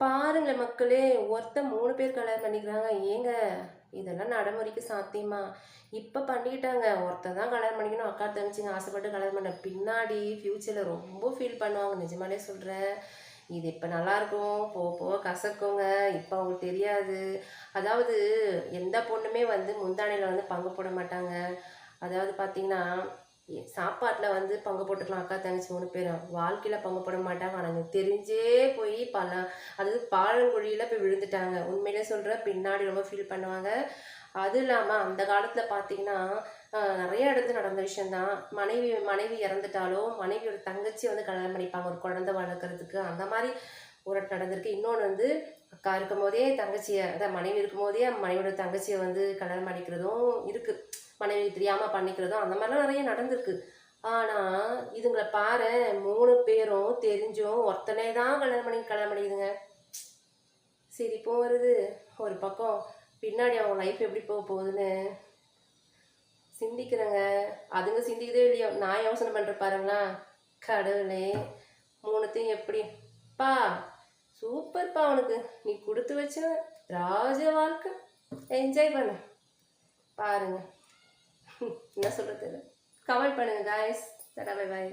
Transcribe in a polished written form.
பாருங்களேன் மக்களே! ஒருத்தன் 3 பேர் கல்யாணம் பண்ணிக்கிறாங்க. ஏங்க இதெல்லாம் நடைமுறைக்கு சாத்தியமா? இப்ப பண்ணிக்கிட்டாங்க. ஒருத்தன் தான் கல்யாணம் பண்ணிக்கணும். அக்கா, தங்கச்சிங்க ஆசைப்பட்டு கல்யாணம் பண்ண பின்னாடி ஃப்யூச்சர்ல ரொம்ப ஃபீல் பண்ணுவாங்க. நிஜமாலே சொல்றேன். இது இப்ப நல்லாருக்கும். போக போக கசக்குங்க. இப்ப அவங்களுக்கு தெரியாது. அதாவது எந்த பொண்ணுமே வந்து முந்தானையில வந்து பங்கு போட மாட்டாங்க. அதாவது பார்த்தீங்கன்னா, சாப்பாட்ல வந்து பங்கு போட்டுக்கலாம் அக்கா, தங்கச்சி 3 பேரும். வாழ்க்கையில பங்கு போட மாட்டாங்க. ஆனா எனக்கு தெரிஞ்சே போய் அதாவது பாழங்குழியில போய் விழுந்துட்டாங்க. உண்மையிலே சொல்றேன். பின்னாடி ரொம்ப ஃபீல் பண்ணுவாங்க. அதுவும் இல்லாம அந்த காலத்துல பார்த்தீங்கன்னா, நெறைய இடத்துல நடந்த விஷயம் தான். மனைவி மனைவி இறந்துட்டாலோ, மனைவியோட தங்கச்சி வந்து கல்யாணம் பண்ணிப்பாங்க. ஒரு குழந்தை வளர்க்கறதுக்கு. அந்த மாரி ஒரு நடந்திருக்கு. இன்னொன்னு வந்து அக்கா இருக்கும்போதே தங்கச்சிய அதான் மனைவி இருக்கும்போதே மனைவியோட தங்கச்சிய வந்து கல்யாணம் பண்ணிக்கிறதும் இருக்கு. மனைவிக்கு தெரியாம பண்ணிக்கிறதும் அந்த மாரிலாம் நெறைய நடந்திருக்கு. ஆனா, இதுங்கள பாரேன் 3 பேரும் தெரிஞ்சும் ஒருத்தனே தான் கல்யாணம் பண்ணிக்குதுங்க. சிரிப்பும் வருது. ஒரு பக்கம் பின்னாடி அவங்க லைஃப் எப்படி போகுதுன்னு சிந்திக்கிறேங்க. அதுங்க சிந்திக்குதோ இல்லையோ, நான் யோசனை பண்றேன் பாருங்களா! கடவுளே! 3த்தையும் எப்படி "அப்பா சூப்பர்ப்பா உனக்கு. நீ குடுத்து வச்சவன். ராஜ வாழ்க்கை. என்ஜாய் பண்ணு." பாருங்க. என்ன சொல்றது? கமெண்ட் பண்ணுங்க காய்ஸ். Tata bye by.